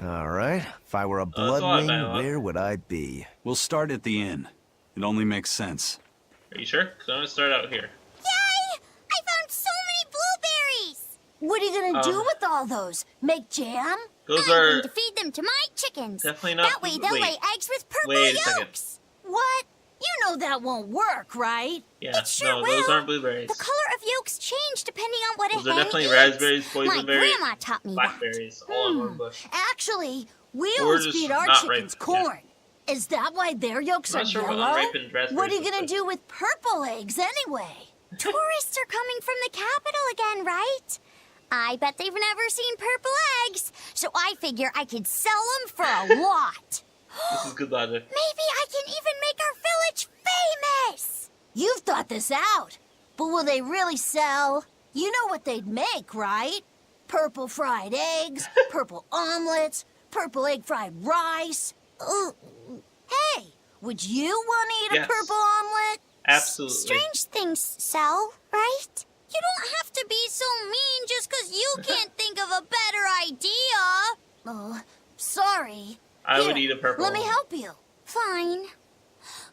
Alright, if I were a that's a lot of bloodwing, dialogue. where would I be? We'll start at the inn. It only makes sense. Are you sure? Because I'm going to start out here. Yay! I found so many blueberries! What are you gonna do with all those? Make jam? Those I'm are going to feed them to my chickens. definitely not... That way they'll lay eggs with purple wait a second. yolks. What? You know that won't work, right? Yeah, It sure no, will. those aren't blueberries. The color of yolks change depending on what Those a are hen definitely eats. raspberries, My boysenberry, grandma taught me blackberries, all in one bush. Actually, we Or always just feed our not chickens ripe, corn. Is that why their yolks I'm are not sure what yellow? unripened raspberries What are you look gonna like. do with purple eggs anyway? that. Tourists are coming from the capital again, right? I bet they've never seen purple eggs, so I figure I could sell them for a lot. This is good logic. Maybe I can even make our village famous. You've thought this out. But will they really sell? You know what they'd make, right? Purple fried eggs, purple omelets, purple egg fried rice. Hey, would you want to eat Yes. a purple omelet? Absolutely. Strange things sell, right? You don't have to be so mean just 'cause you can't think of a better idea. Oh, sorry. I would Here, eat a purple Let me one. help you. Fine.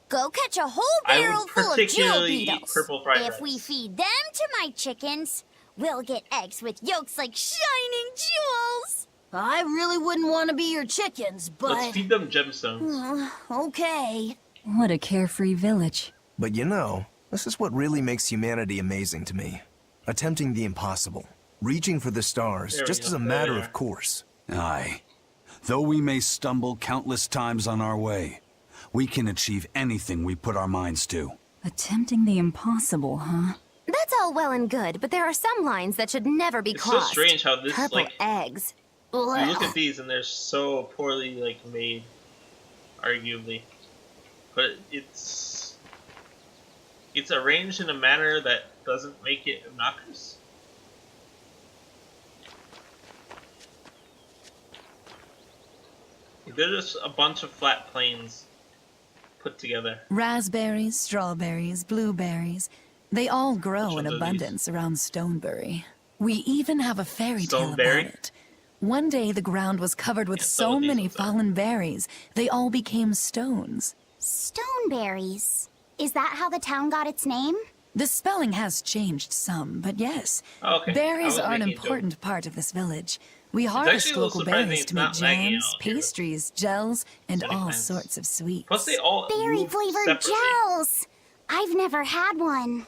Go catch a whole I would barrel full of jewel particularly eat beetles. purple fried If rice. we feed them to my chickens, we'll get eggs with yolks like shining jewels. I really wouldn't want to be your chickens, Let's but... feed them gemstones. Okay. What a carefree village. But you know, this is what really makes humanity amazing to me. Attempting the impossible. Reaching for the stars, There we just go. as a There matter we of are. course. Aye. Though we may stumble countless times on our way, we can achieve anything we put our minds to. Attempting the impossible, huh? That's all well and good, but there are some lines that should never be It's so crossed. strange how this, Purple like, eggs. you look at these and they're so poorly, like, made, arguably. But it's arranged in a manner that doesn't make it obnoxious. They're just a bunch of flat plains put together. Raspberries, strawberries, blueberries. They all grow Which in ones are abundance around Stonebury. We even have a fairy tale Stoneberry? about it. One day the ground was covered with Yeah, so some of these many ones are. fallen berries, they all became stones. Stoneberries. Is that how the town got its name? The spelling has changed some, but yes. Oh, okay. I Berries was are an making a joke. important part of this village. We actually harvest a little local surprising berries it's to make not lagging jams, out here. pastries, gels, and Many all times. sorts of sweets. Plus, they all Berry move flavored separately. gels. I've never had one.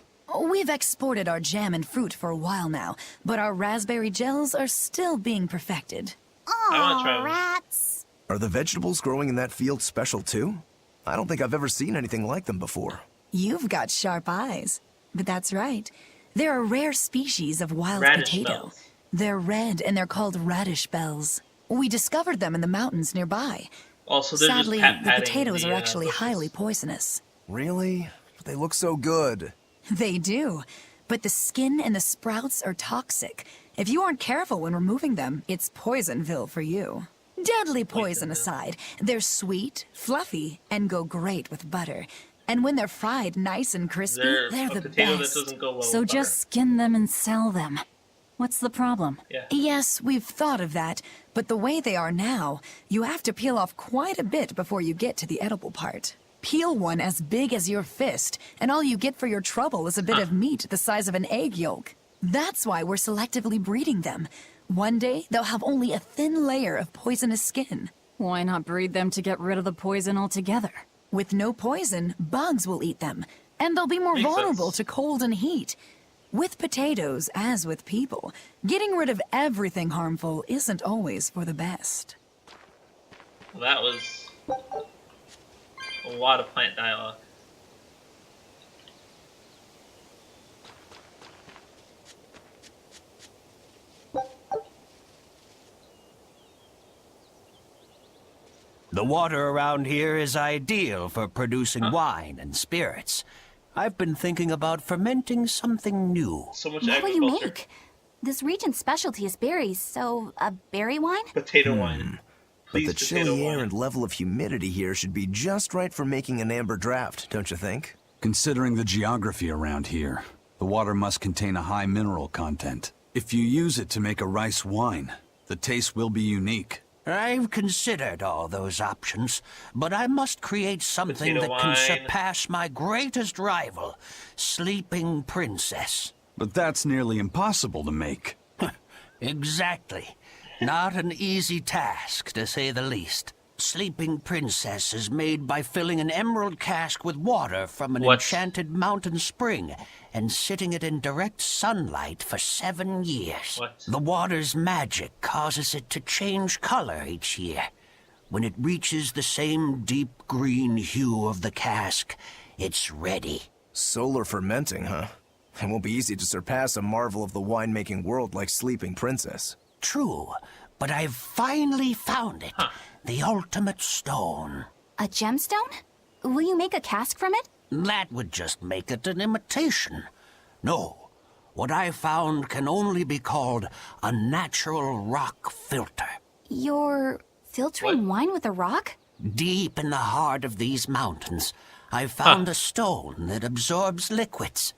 We've exported our jam and fruit for a while now, but our raspberry gels are still being perfected. I wanna try Oh, one. rats. Are the vegetables growing in that field special too? I don't think I've ever seen anything like them before. You've got sharp eyes. But that's right. They're a rare species of wild Radish potato. bells. They're red and they're called radish bells. We discovered them in the mountains nearby. Also, they're Sadly, just pat the patting potatoes are actually bushes. highly poisonous. Really? But they look so good. They do. But the skin and the sprouts are toxic. If you aren't careful when removing them, it's Poisonville for you. Deadly poison Poisonville. aside, they're sweet, fluffy, and go great with butter. And when they're fried nice and crispy, They're they're a the potato that best. doesn't go well So with just skin them and sell them. What's the problem? Yeah. Yes, we've thought of that, but the way they are now, you have to peel off quite a bit before you get to the edible part. Peel one as big as your fist, and all you get for your trouble is a bit of meat the size of an egg yolk. That's why we're selectively breeding them. One day, they'll have only a thin layer of poisonous skin. Why not breed them to get rid of the poison altogether? With no poison, bugs will eat them, and they'll be more Makes vulnerable sense. to cold and heat. With potatoes, as with people, getting rid of everything harmful isn't always for the best. Well, that was a lot of plant dialogue. The water around here is ideal for producing wine and spirits. I've been thinking about fermenting something new. So much What will you agriculture. make? This region's specialty is berries, so a berry wine? Potato wine. But Please, the potato chilly air wine. and level of humidity here should be just right for making an amber draft, don't you think? Considering the geography around here, the water must contain a high mineral content. If you use it to make a rice wine, the taste will be unique. I've considered all those options, but I must create something Potato that can wine. surpass my greatest rival, Sleeping Princess. But that's nearly impossible to make. Exactly. Not an easy task, to say the least. Sleeping Princess is made by filling an emerald cask with water from an What? enchanted mountain spring and sitting it in direct sunlight for 7 years. What? The water's magic causes it to change color each year. When it reaches the same deep green hue of the cask, it's ready. Solar fermenting, huh? It won't be easy to surpass a marvel of the winemaking world like Sleeping Princess. True, but I've finally found it. The ultimate stone. A gemstone? Will you make a cask from it? That would just make it an imitation. No, what I found can only be called a natural rock filter. You're filtering wine with a rock? Deep in the heart of these mountains, I found a stone that absorbs liquids.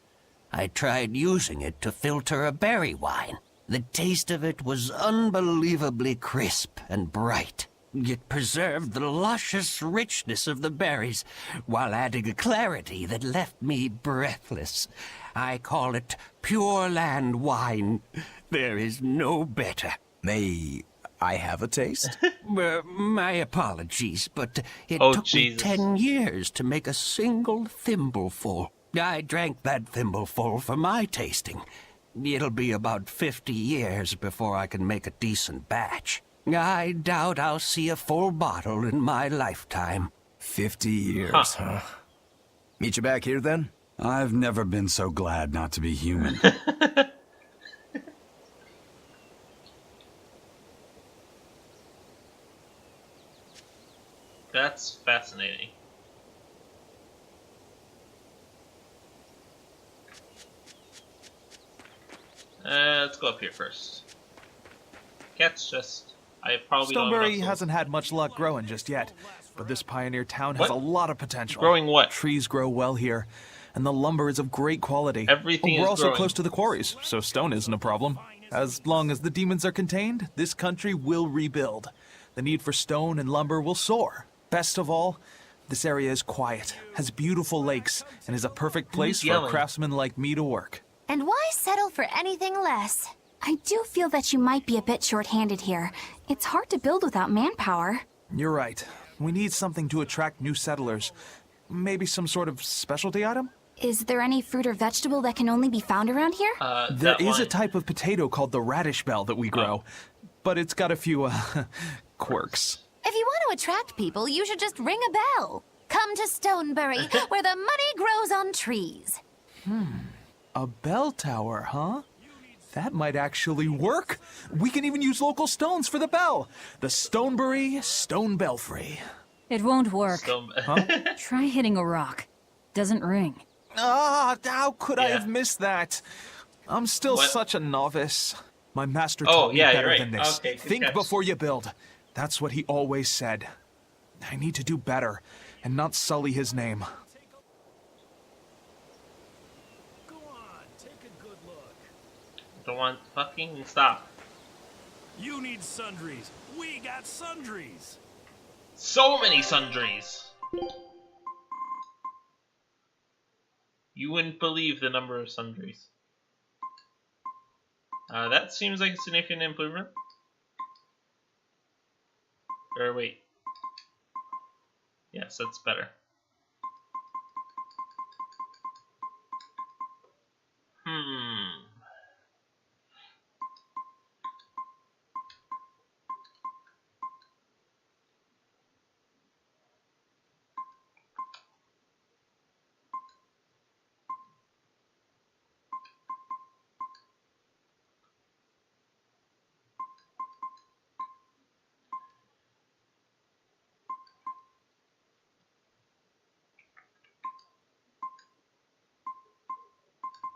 I tried using it to filter a berry wine. The taste of it was unbelievably crisp and bright. It preserved the luscious richness of the berries, while adding a clarity that left me breathless. I call it Pure Land wine. There is no better. May I have a taste? My apologies, but it Oh, took Jesus. me 10 years to make a single thimbleful. I drank that thimbleful for my tasting. It'll be about 50 years before I can make a decent batch. I doubt I'll see a full bottle in my lifetime. 50 years, huh? Meet you back here then? I've never been so glad not to be human. That's fascinating. Let's go up here first. Cat's just... I probably don't have Stoneberry enough hasn't had much luck growing just yet, but this pioneer town has What? a lot of potential. Growing what? Trees grow well here, and the lumber is of great quality. Everything We're is also growing. close to the quarries, so stone isn't a problem. As long as the demons are contained, this country will rebuild. The need for stone and lumber will soar. Best of all, this area is quiet, has beautiful lakes, and is a perfect place for a yelling? craftsman like me to work. And why settle for anything less? I do feel that you might be a bit short-handed here. It's hard to build without manpower. You're right. We need something to attract new settlers. Maybe some sort of specialty item? Is there any fruit or vegetable that can only be found around here? There That is a wine. type of potato called the radish bell that we grow, but it's got a few, quirks. If you want to attract people, you should just ring a bell. Come to Stonebury, where the money grows on trees. A bell tower, huh? That might actually work. We can even use local stones for the bell. The Stonebury Stone Belfry. It won't work. Stone- Try hitting a rock. Doesn't ring. Ah, how could I Yeah. have missed that? I'm still What? such a novice. My master Oh, taught me yeah, better you're right. than this. Okay, good Think catch. before you build. That's what he always said. I need to do better and not sully his name. Don't want fucking stop. You need sundries. We got sundries. So many sundries. You wouldn't believe the number of sundries. That seems like a significant improvement. Or wait. Yes, that's better.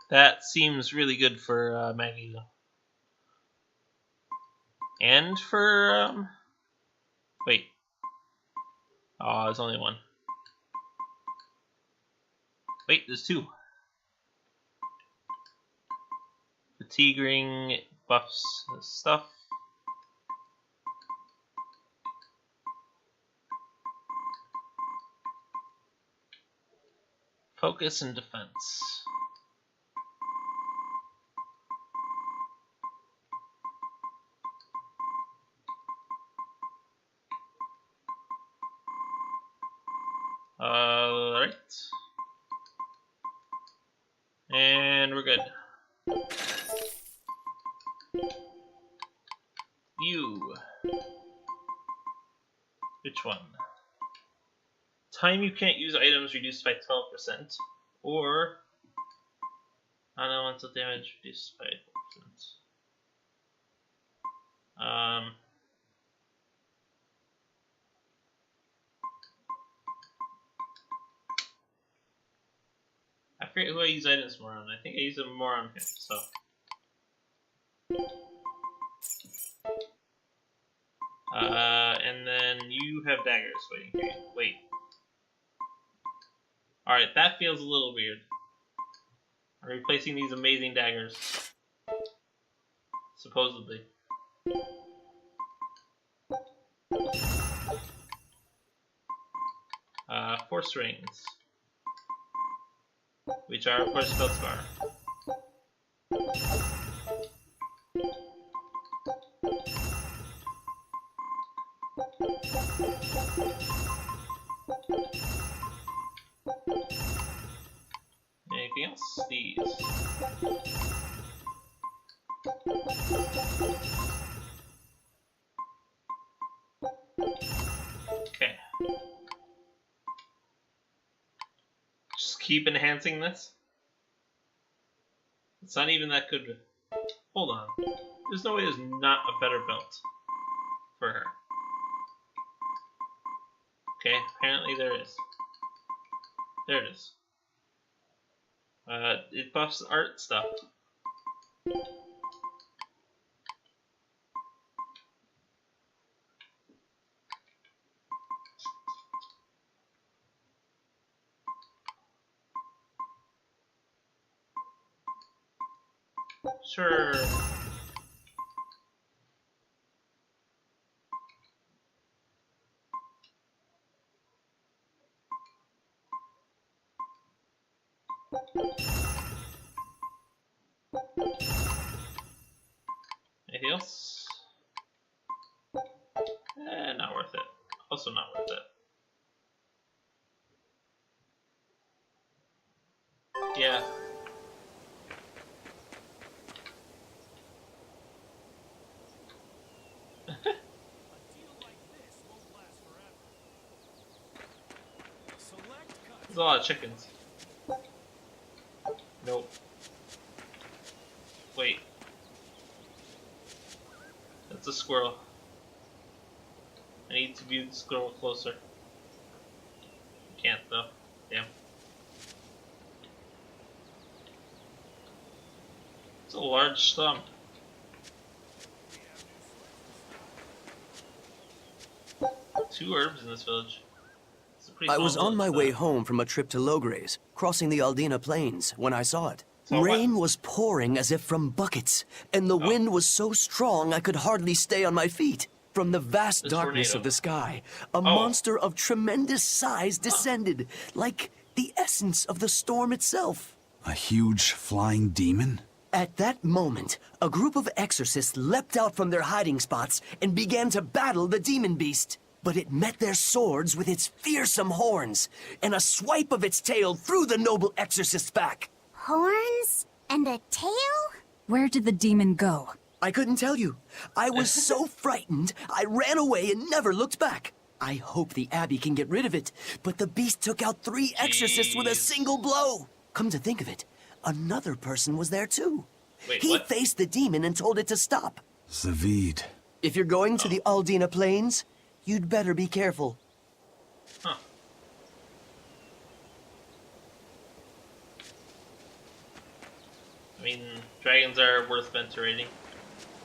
That seems really good for Maggie, though. And for, wait. Oh, there's only one. Wait, there's two. Fatigue ring buffs stuff. Focus and defense. Alright. And we're good. You. Which one? Time you can't use items reduced by 12%. Or elemental damage reduced by 12%. I forget who I use items more on. I think I use them more on him, so. And then you have daggers waiting for you. Wait. Alright, that feels a little weird. I'm replacing these amazing daggers. Supposedly. Force rings. Which are, of course, Feldspar. Anything else? These. Okay. Just keep enhancing this. It's not even that good. Hold on. There's no way there's not a better belt for her. Okay, apparently there is. There it is. It buffs art stuff. Sure. Anything else? Not worth it. Also not worth it. Yeah. There's a lot of chickens. Nope. Wait. That's a squirrel. I need to view the squirrel closer. Can't though. Damn. It's a large stump. Two herbs in this village. I was on my way home from a trip to Logres, crossing the Aldina Plains, when I saw it. Rain was pouring as if from buckets, and the wind was so strong I could hardly stay on my feet. From the vast darkness of the sky, a monster of tremendous size descended, like the essence of the storm itself. A huge flying demon? At that moment, a group of exorcists leapt out from their hiding spots and began to battle the demon beast. But it met their swords with its fearsome horns, and a swipe of its tail threw the noble exorcist's back. Horns? And a tail? Where did the demon go? I couldn't tell you. I was so frightened, I ran away and never looked back. I hope the Abbey can get rid of it, but the beast took out 3 exorcists with a single blow. Come to think of it, another person was there too. Wait, he what? faced the demon and told it to stop. Zavid. If you're going to the Aldina Plains, you'd better be careful. Huh. I mean, dragons are worth venerating.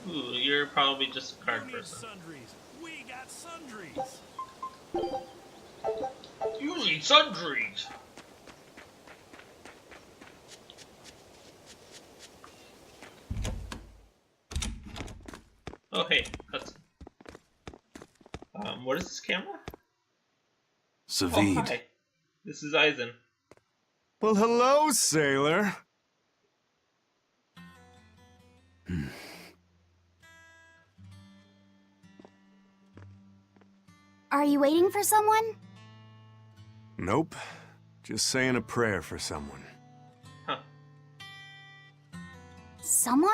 Ooh, you're probably just a card person. Sundries. We got sundries. You need sundries! Oh, hey, cutscene. What is this camera? Zavid. Oh, hi. This is Eisen. Well, hello, sailor. Are you waiting for someone? Nope. Just saying a prayer for someone. Huh. Someone?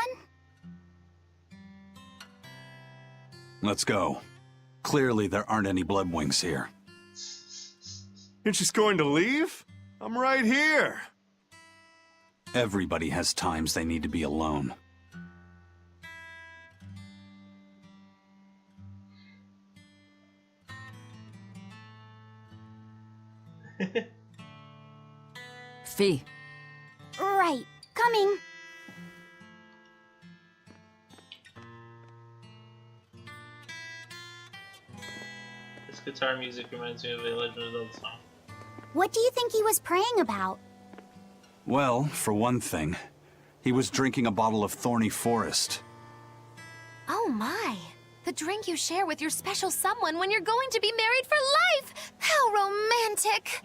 Let's go. Clearly, there aren't any Bloodwings here. You're just going to leave? I'm right here. Everybody has times they need to be alone. Fee. Right. Coming. This guitar music reminds me of a Legend of Zelda song. What do you think he was praying about? Well, for one thing, he was drinking a bottle of Thorny Forest. Oh my. The drink you share with your special someone when you're going to be married for life! How romantic!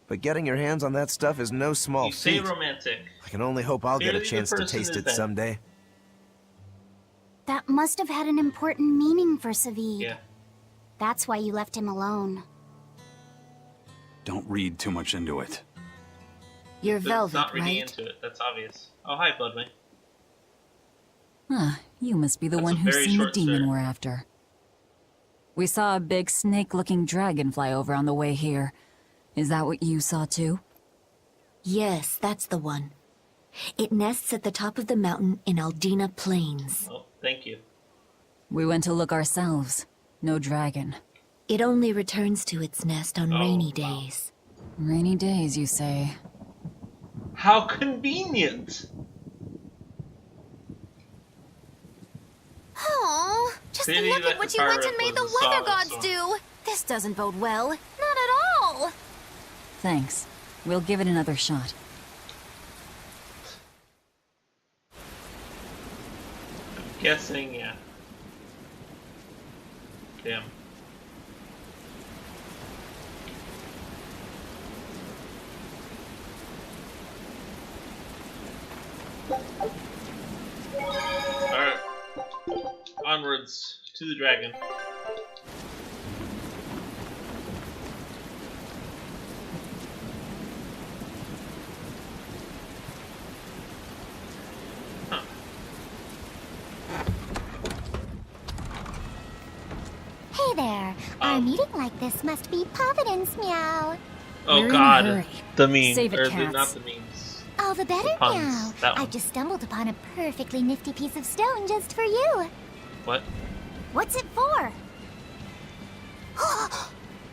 But getting your hands on that stuff is no small You say feat. romantic. I can only hope I'll get a Clearly the chance to person taste is it dead. someday. That must have had an important meaning for Savid. Yeah. That's why you left him alone. Don't read too much into it. You're So velvet, not reading right? into it. That's obvious. Oh, hi, Bloodwing. Huh, you must be the That's one a who's very seen the short demon story. we're after. We saw a big snake-looking dragon fly over on the way here. Is that what you saw too? Yes, that's the one. It nests at the top of the mountain in Aldina Plains. Oh, thank you. We went to look ourselves. No dragon. It only returns to its nest on Oh, rainy wow. days. Rainy days, you say? How convenient! Oh, just Clearly look that at what you guitar went and riff made the was a weather song, gods so- do. This doesn't bode well. Not at all. Thanks. We'll give it another shot. I'm guessing, yeah. Damn. Alright. Onwards to the dragon. Huh. Hey there. Our meeting like this must be Providence, meow. Oh We're in a god. hurry. The meme. Save it, or cats. not the memes. All the better, puns, meow. that one. I've just stumbled upon a perfectly nifty piece of stone just for you. What? What's it for?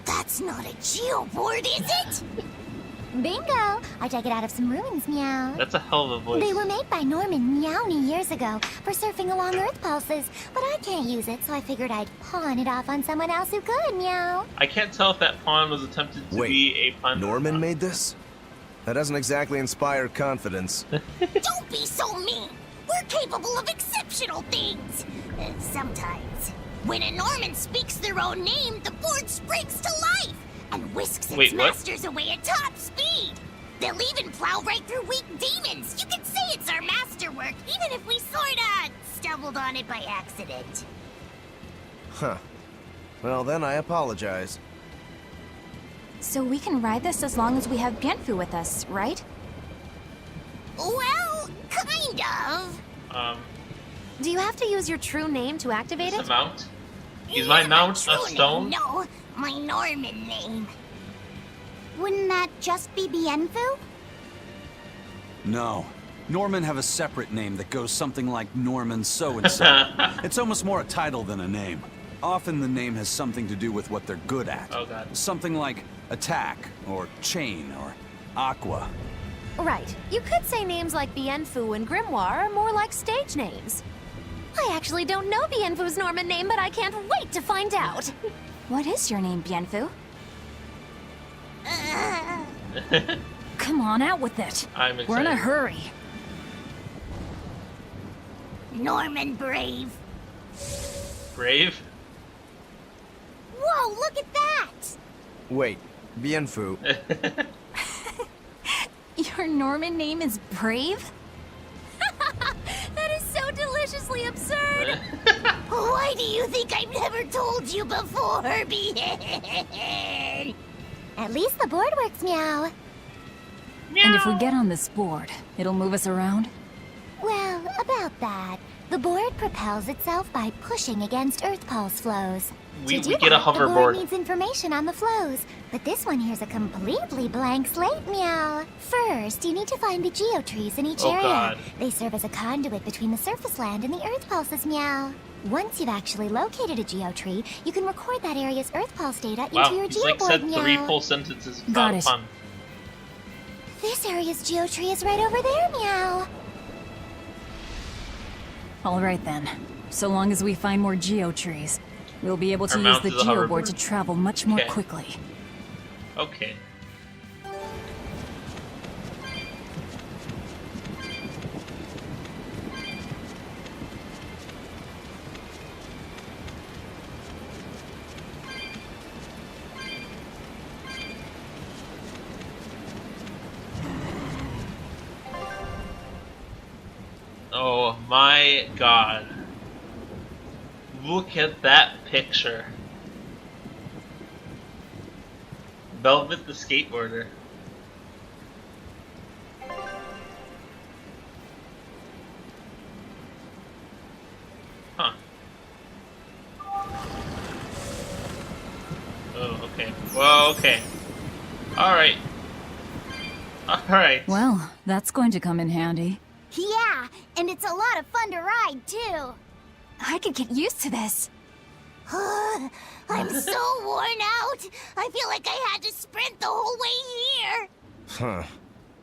That's not a geoboard, is it? Bingo! I dug it out of some ruins, meow. That's a hell of a voice. They were made by Norman Meowny years ago for surfing along Earth pulses, but I can't use it, so I figured I'd pawn it off on someone else who could, meow. I can't tell if that pawn was attempted to Wait, be a pun. or Norman not. made this? That doesn't exactly inspire confidence. Don't be so mean. We're capable of exceptional things. Sometimes. When a Norman speaks their own name, the board springs to life and whisks its Wait, what? masters away at top speed. They'll even plow right through weak demons. You can say it's our masterwork, even if we sorta stumbled on it by accident. Huh. Well, then I apologize. So we can ride this as long as we have Bienfu with us, right? Well, kind of. Do you have to use your true name to activate Is it? the mount? Is my mount true a stone? Name, no, my Norman name. Wouldn't that just be Bienfu? No. Norman have a separate name that goes something like Norman so-and-so. It's almost more a title than a name. Often the name has something to do with what they're good at. Oh god. Something like attack, or chain, or aqua. Right. You could say names like Bienfu and Grimoire are more like stage names. I actually don't know Bienfu's Norman name, but I can't wait to find out. What is your name, Bienfu? Come on, out with it. I'm We're in a excited. hurry. Norman Brave. Brave? Whoa, look at that! Wait, Bienfu. Your Norman name is Brave? That is so deliciously absurd! Why do you think I've never told you before, At least the board works, Meow. And if we get on this board, it'll move us around? Well, about that. The board propels itself by pushing against Earth pulse flows. We to do get a that, the hoverboard. board needs information on the flows, but this one here's a completely blank slate, Meow. First, you need to find the geotrees in each Oh, area. God. They serve as a conduit between the surface land and the Earth pulses, Meow. Once you've actually located a geotree, you can record that area's Earth pulse data Wow, into your he's like geoboard, said Meow. 3 full sentences Got without it. fun. This area's geotree is right over there, Meow. All right then. So long as we find more geotrees, we'll be able to Or use mount the to the geoboard hoverboard? to travel much more Okay. quickly. Okay. Oh my god. Look at that picture. Velvet the skateboarder. Huh. Oh, okay. Well, okay. Alright. Alright. Well, that's going to come in handy. Yeah, and it's a lot of fun to ride, too. I could get used to this. I'm so worn out. I feel like I had to sprint the whole way here. Huh.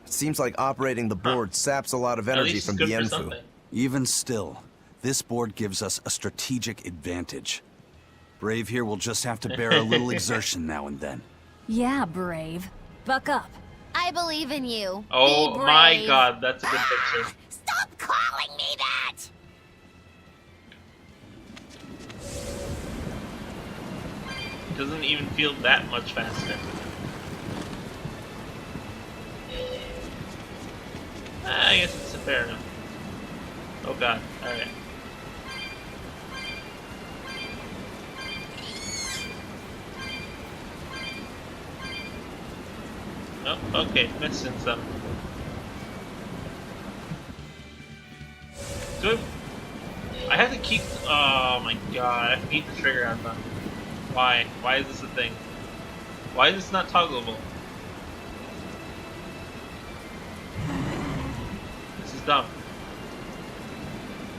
It seems like operating the board saps a lot of At energy least from it's the good for Enfu. something. Even still, this board gives us a strategic advantage. Brave here will just have to bear a little exertion now and then. Yeah, Brave. Buck up. I believe in you. Oh Be my brave. god, that's a good picture. Stop calling me that! It doesn't even feel that much faster. I guess it's fair enough. Oh god, alright. Oh, okay, missing some. Good. I have to keep. Oh my god, I have to keep the trigger on them. Why? Why is this a thing? Why is this not toggleable? This is dumb.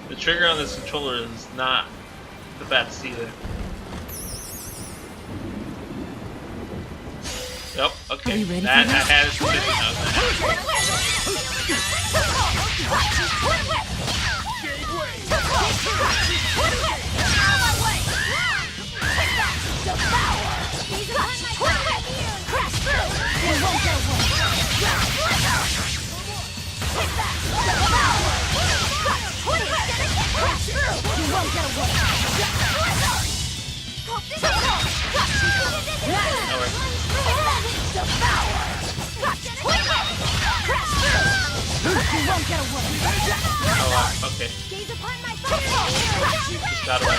The trigger on this controller is not the best either. Yep, okay. Are you ready for That I this? had a suspicion of Oh, wow, okay. Got away.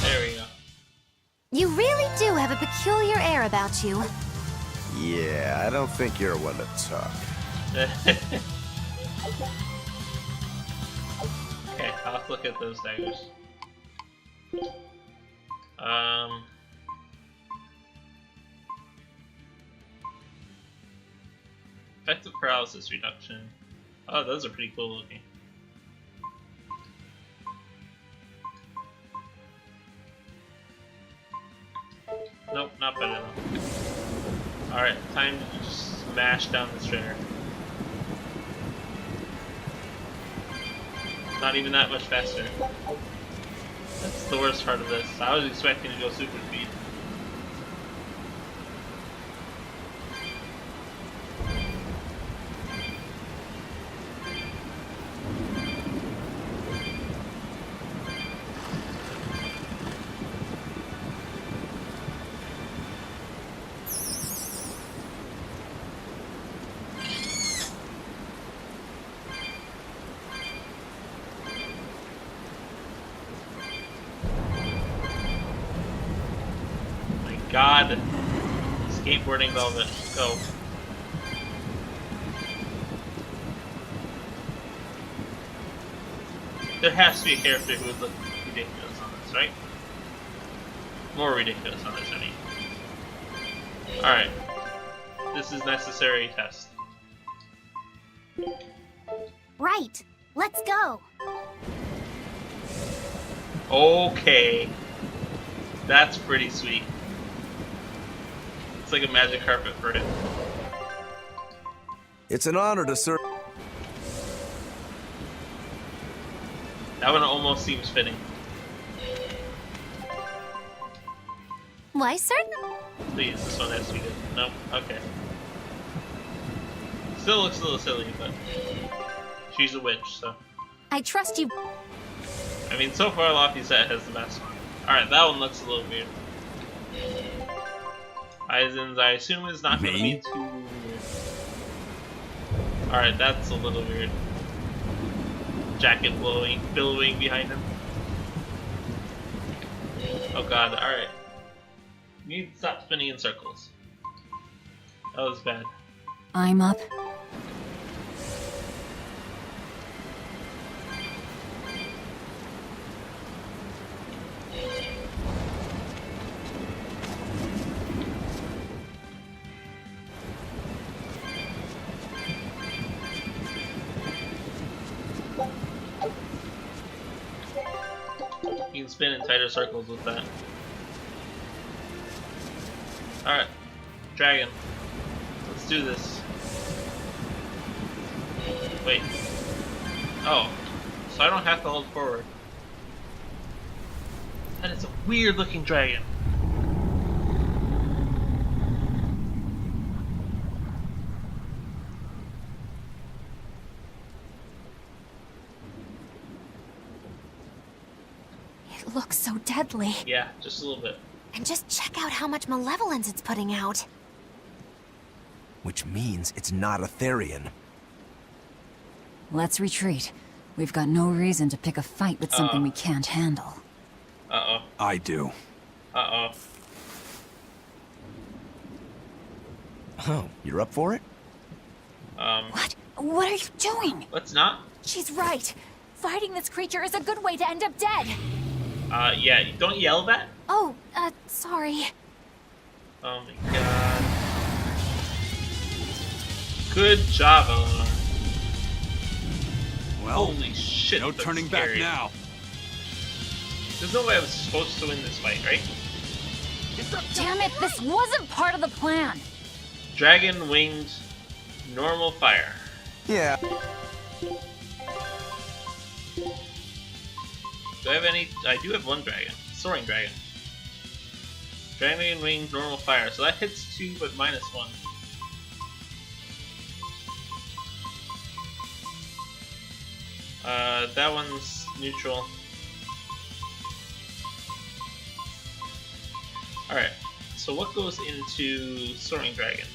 There we go. You really do have a peculiar air about you. Yeah, I don't think you're one to talk. Okay, I'll have to look at those daggers. Effective paralysis reduction. Oh, those are pretty cool looking. Nope, not better though. Alright, time to just smash down this trigger. Not even that much faster. That's the worst part of this. I was expecting to go super speed. god. Skateboarding velvet. Go. There has to be a character who would look ridiculous on this, right? More ridiculous on this, I mean. Alright. This is necessary test. Right. Let's go. Okay. That's pretty sweet. It's like a magic carpet for him. It's an honor to serve. That one almost seems fitting. Why, certain? Please, this one has to be good. No? Okay. Still looks a little silly, but she's a witch, so. I trust you. I mean, so far Lofty's set has the best one. Alright, that one looks a little weird. Aizen's, I assume, is not going to be too weird. Alright, that's a little weird. Jacket billowing behind him. Oh god, alright. You need to stop spinning in circles. That was bad. I'm up. You can spin in tighter circles with that. Alright. Dragon. Let's do this. Wait. Oh. So I don't have to hold forward. That is a weird looking dragon. It looks so deadly. Yeah, just a little bit. And just check out how much malevolence it's putting out. Which means it's not a Therian. Let's retreat. We've got no reason to pick a fight with something we can't handle. Uh-oh. I do. Uh-oh. Oh, you're up for it? What? What are you doing? Let's not. She's right. Fighting this creature is a good way to end up dead. Yeah, don't yell that. Oh, sorry. Oh my god. Good job, Eleanor. Well, holy shit. no that's turning scary. back now. There's no way I was supposed to win this fight, right? Damn it, this wasn't part of the plan. Dragon winged normal fire. Yeah. Do I have any? I do have one dragon. Soaring dragon. Dragon winged normal fire. So that hits 2 but minus 1. That one's neutral. Alright, so what goes into Soaring Dragon?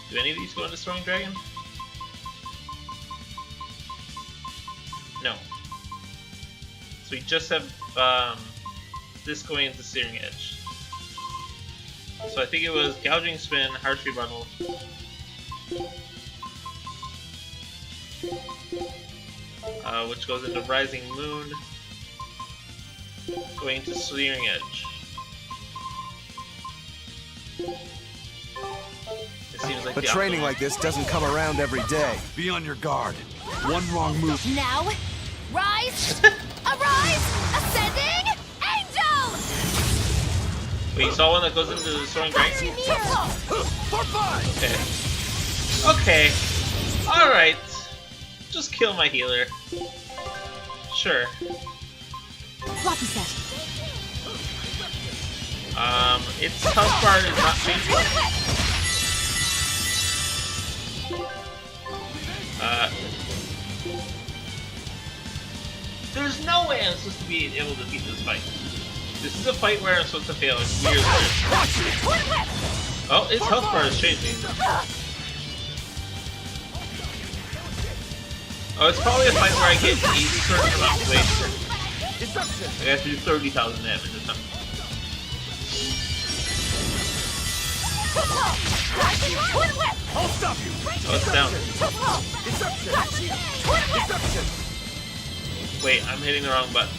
Do any of these go into Soaring Dragon? No. So we just have this going into Searing Edge. So I think it was Gouging Spin, Harsh Rebuttal. Which goes into Rising Moon, going to Searing Edge. It seems like but training like this doesn't come around every day. Be on your guard. One wrong move. Now, rise, arise, ascending, angel! Wait, you saw one that goes into the Soaring Dragon? Okay. Okay. Alright. Just kill my healer. Sure. Floppy set. Its health bar is not changing. There's no way I'm supposed to be able to beat this fight. This is a fight where I'm supposed to fail. It's weird. Oh, its health bar is changing. Oh, it's probably a fight where I get a certain amount of weight. I have to do 30,000 damage or something. I'll stop you. Oh, it's down. Wait, I'm hitting the wrong button.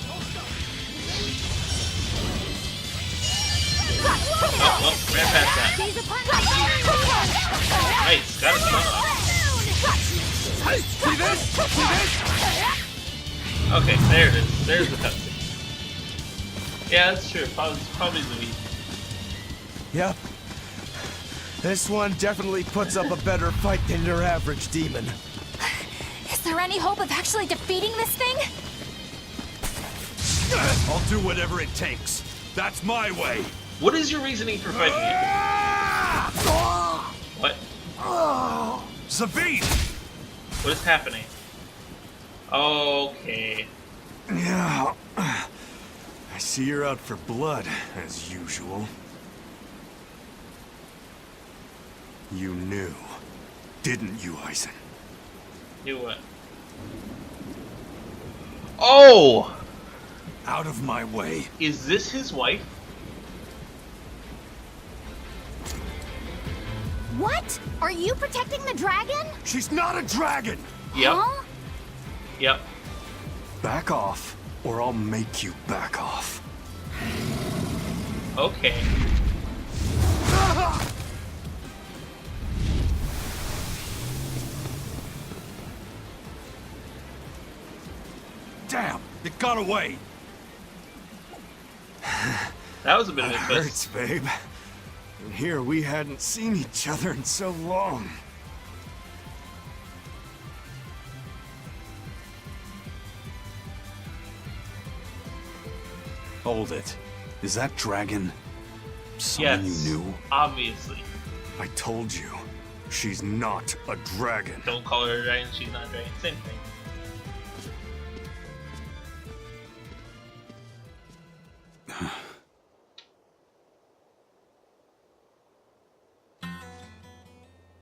Oh, ran past that. Nice, got a stun off. See this? Okay, there it is. There's the cutscene. Yeah, that's true. Probably Luigi. Yep. This one definitely puts up a better fight than your average demon. Is there any hope of actually defeating this thing? I'll do whatever it takes. That's my way. What is your reasoning for fighting it? What? Sabine! What is happening? Okay. Yeah. I see you're out for blood, as usual. You knew, didn't you, Eisen? You what? Oh! Out of my way. Is this his wife? What? Are you protecting the dragon? She's not a dragon! Yep. Huh? Yep. Back off, or I'll make you back off. Okay. Damn, it got away. That was a bit of That a twist. hurts, babe. And here we hadn't seen each other in so long. Hold it. Is that dragon someone Yes. you knew? Obviously. I told you. She's not a dragon. Don't call her a dragon, she's not a dragon. Same thing.